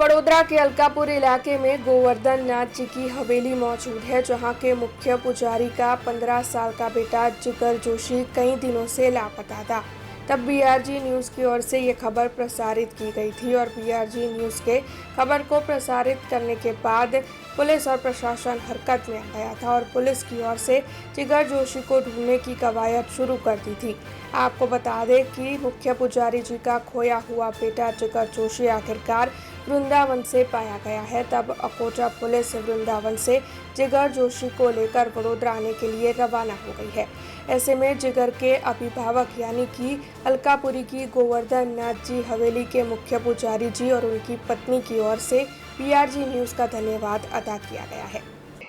बड़ोदरा के अलकापुर इलाके में गोवर्धन नाथ जी की हवेली मौजूद है, जहां के मुख्य पुजारी का 15 साल का बेटा जिगर जोशी कई दिनों से लापता था। तब बीआरजी न्यूज़ की ओर से ये खबर प्रसारित की गई थी और बीआरजी न्यूज़ के खबर को प्रसारित करने के बाद पुलिस और प्रशासन हरकत में आ गया था और पुलिस की ओर से जिगर जोशी को ढूंढने की कवायद शुरू कर दी थी। आपको बता दें कि मुख्य पुजारी जी का खोया हुआ बेटा जिगर जोशी आखिरकार वृंदावन से पाया गया है। तब अकोटा पुलिस वृंदावन से जिगर जोशी को लेकर बड़ोदरा आने के लिए रवाना हो गई है। ऐसे में जिगर के अभिभावक यानी कि अलकापुरी की गोवर्धन नाथ जी हवेली के मुख्य पुजारी जी और उनकी पत्नी की ओर से बीआरजी न्यूज़ का धन्यवाद अदा किया गया है।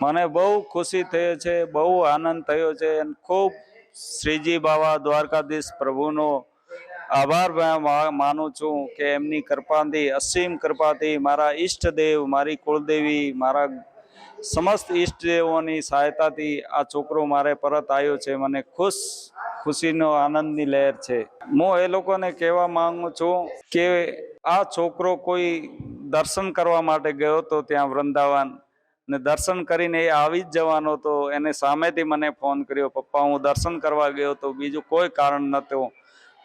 મને બહુ ખુશી થઈ છે, બહુ આનંદ થયો છે અને ખૂબ શ્રીજી બાવા દ્વારકાધીશ પ્રભુનો આભાર માનું છું કે એમની કૃપાથી, અસીમ કૃપાથી મારા ઈષ્ટદેવ, મારી કુળદેવી, મારા સમસ્ત ઈષ્ટદેવોની સહાયતાથી આ છોકરો મારે પરત આવ્યો છે। મને ખુશીનો આનંદની લહેર છે। હું એ લોકોને કહેવા માંગુ છું કે આ છોકરો કોઈ દર્શન કરવા માટે ગયો હતો ત્યાં વૃંદાવન ને દર્શન કરીને એ આવી જ જવાનો હતો। એને સામેથી મને ફોન કર્યો, પપ્પા હું દર્શન કરવા ગયો તો, બીજું કોઈ કારણ નહોતું।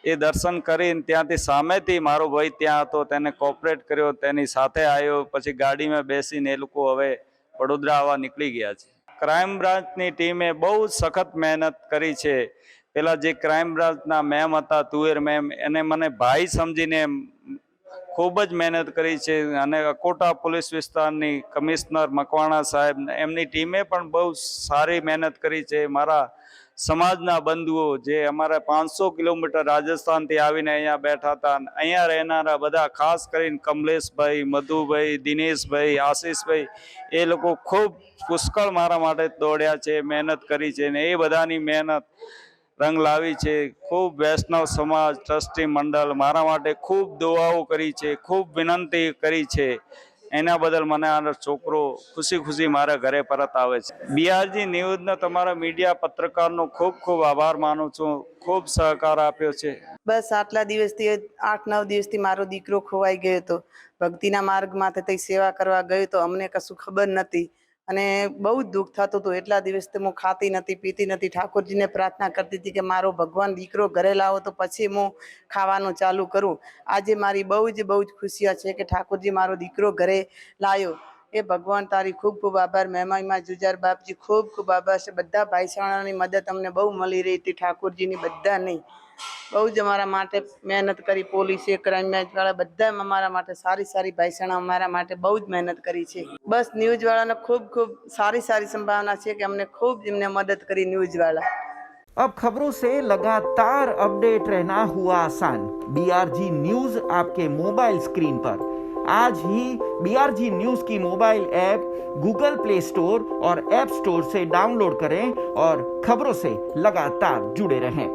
એ દર્શન કરીને ત્યાંથી સામેથી મારો ભાઈ ત્યાં હતો, તેને કોઓપરેટ કર્યો, તેની સાથે આવ્યો, પછી ગાડીમાં બેસીને એ લોકો હવે વડોદરા આવવા નીકળી ગયા છે। ક્રાઇમ બ્રાન્ચની ટીમે બહુ સખત મહેનત કરી છે। પેલા જે ક્રાઇમ બ્રાન્ચના મેમ હતા, તુવેર મેમ, એને મને ભાઈ સમજીને ખૂબ જ મહેનત કરી છે અને અકોટા પોલીસ વિસ્તારની કમિશનર મકવાણા સાહેબ એમની ટીમે પણ બહુ સારી મહેનત કરી છે। મારા સમાજના બંધુઓ જે અમારા 500 કિલોમીટર રાજસ્થાનથી આવીને અહીંયા બેઠા હતા, અહીંયા રહેનારા બધા, ખાસ કરીને કમલેશભાઈ, મધુભાઈ, દિનેશભાઈ, આશીષભાઈ, એ લોકો ખૂબ પુષ્કળ મારા માટે દોડ્યા છે, મહેનત કરી છે ને એ બધાની મહેનત રંગ લાવી છે। ખૂબ વૈષ્ણવ સમાજ ટ્રસ્ટી મંડળ મારા માટે ખૂબ દુઆઓ કરી છે, ખૂબ વિનંતી કરી છે। એના બદલ મને આ છોકરો ખુશી ખુશી મારા ઘરે પરત આવે છે। બીઆરજી ન્યૂઝનો તમારા મીડિયા પત્રકારનો ખૂબ ખૂબ આભાર માનું છું, ખૂબ સહકાર આપ્યો છે। બસ આટલા દિવસથી 8-9 દિવસથી મારો દીકરો ખોવાઈ ગયો હતો। ભક્તિના માર્ગમાં તે સેવા કરવા ગયો તો અમને કશું ખબર નથી અને બહુ જ દુઃખ થતું હતું। એટલા દિવસથી હું ખાતી નથી, પીતી નથી, ઠાકોરજીને પ્રાર્થના કરતી હતી કે મારો ભગવાન દીકરો ઘરે લાવો તો પછી હું ખાવાનું ચાલુ કરું। આજે મારી બહુ જ ખુશીઓ છે કે ઠાકોરજી મારો દીકરો ઘરે લાવ્યો। એ ભગવાન તારી ખૂબ ખૂબ આભાર। મહેમાઈમાં જુજાર બાપજી ખૂબ ખૂબ આભાર છે। બધા ભાઈસાણાની મદદ અમને બહુ મળી રહી હતી, ઠાકોરજીની બધા નહીં। બહુ જ અમારા માટે મહેનત કરી, પોલીસે, ક્રાઇમ બ્રાન્ચવાળા બધા અમારા માટે સારી ભાઈસાણા અમારા માટે બહુ જ મહેનત કરી છે। બસ ન્યૂઝવાળાને ખૂબ સારી સંભાવના છે કે અમને ખૂબ એમને मदद करी न्यूज वाला। अब खबरों से लगातार अपडेट रहना हुआ आसान। बीआरजी न्यूज आपके मोबाइल स्क्रीन पर। आज ही बीआरजी न्यूज की mobile app Google play store और ऐप स्टोर से डाउनलोड करें और खबरों से लगातार जुड़े रहें।